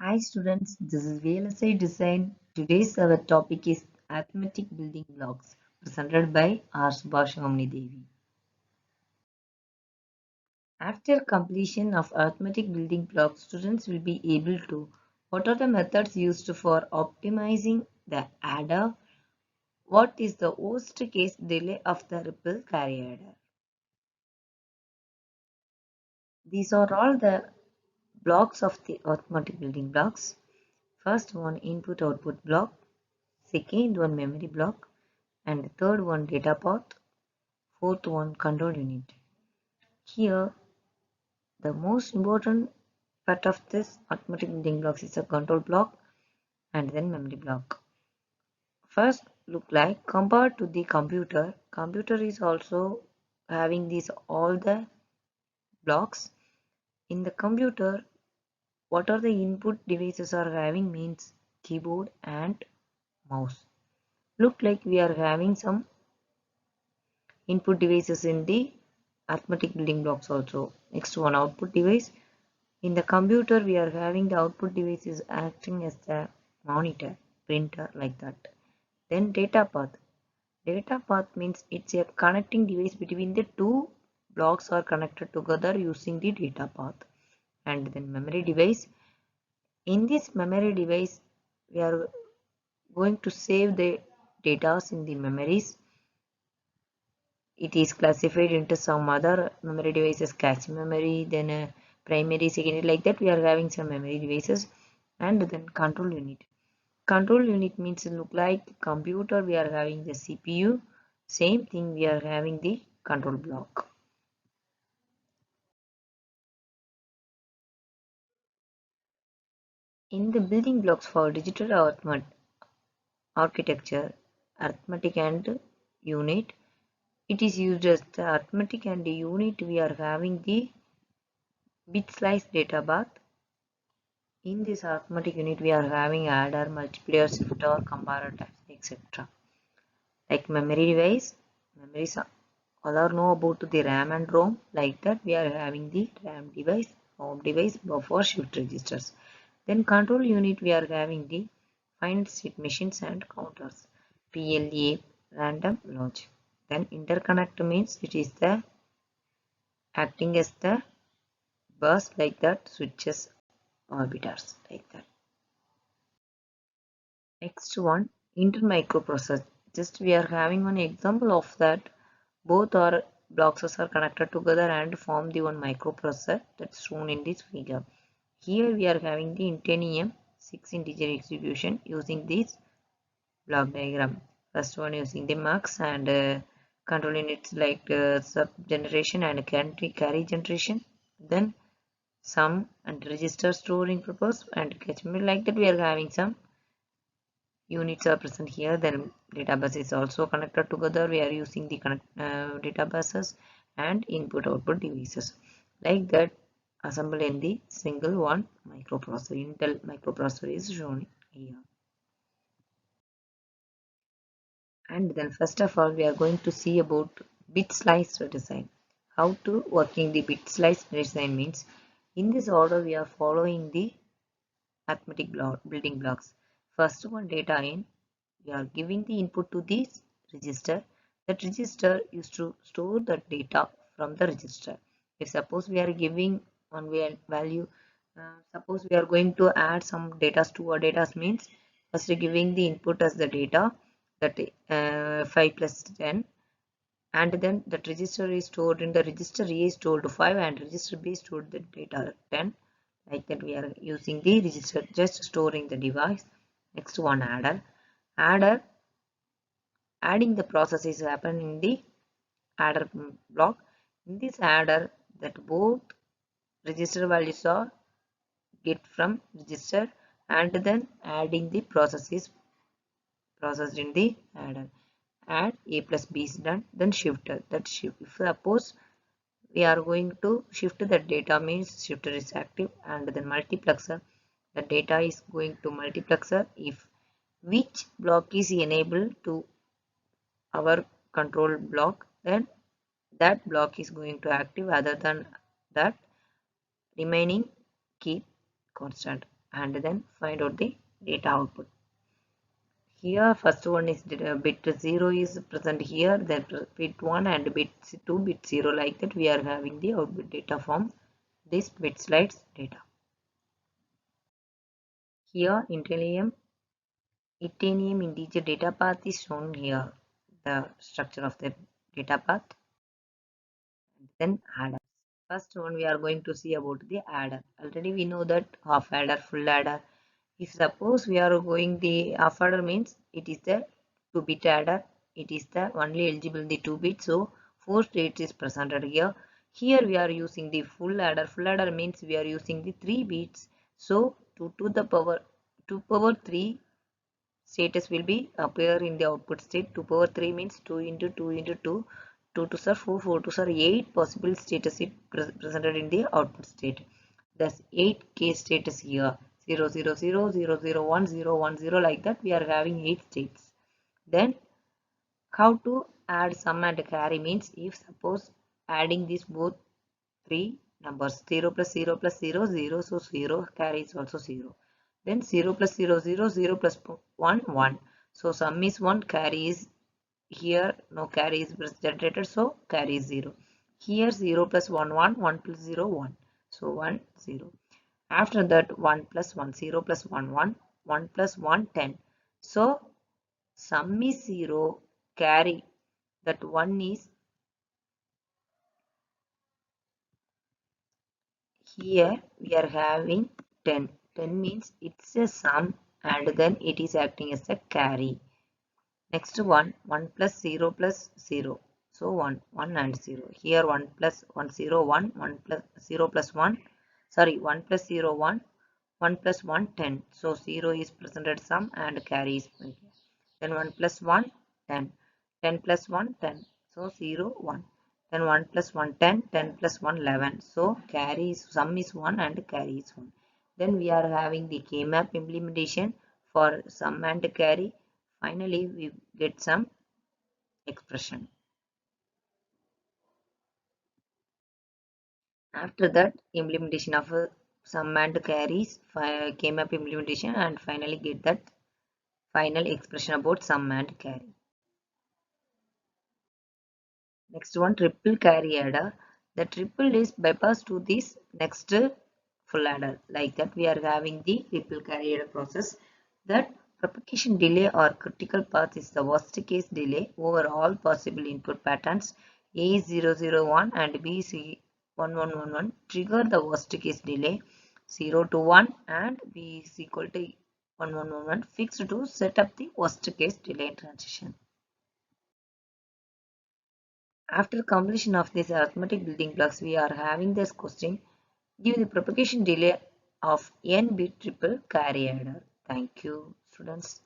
Hi students, this is VLSI Design. Today's our topic is Arithmetic Building Blocks presented by R. Subhashamini Devi. After completion of arithmetic building blocks, students will be able to what are the methods used for optimizing the adder, what is the worst case delay of the ripple carry adder. These are all the blocks of the arithmetic building blocks. First one input output block, second one memory block, and the third one data path, fourth one control unit. Here the most important part of this arithmetic building blocks is a control block and then memory block. First look like compared to the computer is also having these all the blocks. In the computer, what are the input devices are having means keyboard and mouse. Look like we are having some input devices in the arithmetic building blocks also. Next one output device. In the computer we are having the output device is acting as the monitor, printer like that. Then data path. Data path means it's a connecting device between the two blocks are connected together using the data path. And then memory device. In this memory device we are going to save the data in the memories. It is classified into some other memory devices, cache memory, then primary, secondary, like that we are having some memory devices. And then control unit. Control unit means look like computer we are having the CPU, same thing we are having the control block. In the building blocks for digital architecture, arithmetic and unit, it is used as the arithmetic and the unit we are having the bit slice data path. In this arithmetic unit, we are having adder, multiplier, shifter, comparator, etc. Like memory device, memories all are know about the RAM and ROM. Like that, we are having the RAM device, ROM device, buffer, shift registers. Then control unit, we are having the find state machines and counters, PLA, random logic. Then interconnect means it is the acting as the bus like that, switches, orbiters like that. Next one, Intel microprocessor. Just we are having one example of that. Both our blocks are connected together and form the one microprocessor that's shown in this figure. Here we are having the Intel 6 integer execution using this block diagram. First one using the mux and control units like sub generation and carry generation. Then sum and register storing purpose and catchment like that we are having some units are present here. Then database is also connected together. We are using the databases and input output devices like that assembled in the single one microprocessor. Intel microprocessor is shown here. And then first of all we are going to see about bit slice design. How to working the bit slice design means in this order we are following the arithmetic building blocks. First one data in, we are giving the input to this register. That register used to store the data from the register. If suppose we are giving one value, suppose we are going to add some data to our data means first giving the input as the data that 5 plus 10, and then that register is stored in the register A is stored to 5 and register B is stored the data 10. Like that we are using the register just storing the device. Next one adder adding the process is happen in the adder block. In this adder that both register values are get from register and then adding the process is processed in the adder. Add A plus B is done, then shifter that shift. If suppose we are going to shift the data means shifter is active and then multiplexer the data is going to multiplexer if which block is enabled to our control block, then that block is going to active, other than that remaining keep constant. and then find out the data output. Here first one is bit 0 is present here, then bit 1 and bit 2, bit 0, like that we are having the output data from this bit slides data. Here Itanium integer data path is shown here, the structure of the data path. Then adder. First one we are going to see about the adder. Already we know that half adder, full adder. If suppose we are going the half adder means it is the 2-bit adder. It is the only eligible the 2 bits. So 4 states is presented here. Here we are using the full adder. Full adder means we are using the 3 bits. So 2 to the power 2 power 3 status will be appear in the output state. 2 power 3 means 2 into 2 into 2. 2 to are 4, 4 to are 8 possible status is presented in the output state. Thus 8 case status here. 0, 0, 0, 0, 0, 1, 0, 1, 0, like that we are having 8 states. Then how to add sum and carry means if suppose adding these both three numbers 0 plus 0 plus 0, 0, so 0, carry is also 0. Then 0 plus 0, 0, 0 plus 1, 1. So sum is 1, carry is here, no carry is generated, so carry is 0. Here 0 plus 1, 1, 1 plus 0, 1. So 1, 0. After that 1 plus 1, 0 plus 1, 1, 1 plus 1, 10. So sum is 0, carry that 1 is here we are having 10. 10 means it's a sum and then it is acting as a carry. Next one, 1 plus 0 plus 0. So 1, 1 and 0. Here 1 plus 1, 0, 1, 1 plus 0 plus 1. Sorry, 1 plus 0, 1. 1 plus 1, 10. So 0 is presented sum and carry is here. Then 1 plus 1, 10. 10 plus 1, 10. So 0, 1. Then 1 plus 1, 10. 10 plus 1, 11. So carry is, sum is 1 and carry is 1. Then we are having the K-map implementation for sum and carry. Finally, we get some expression. After that, implementation of sum and carries, K-map implementation, and finally get that final expression about sum and carry. Next one, triple carry adder. The triple is bypass to this next full adder. Like that we are having the triple carry adder process. That propagation delay or critical path is the worst case delay over all possible input patterns. A001 and B1111 trigger the worst case delay 0 to 1 and B is equal to 1111 fixed to set up the worst case delay transition. After completion of these arithmetic building blocks, we are having this question. Give the propagation delay of n bit triple carry adder. Thank you, students.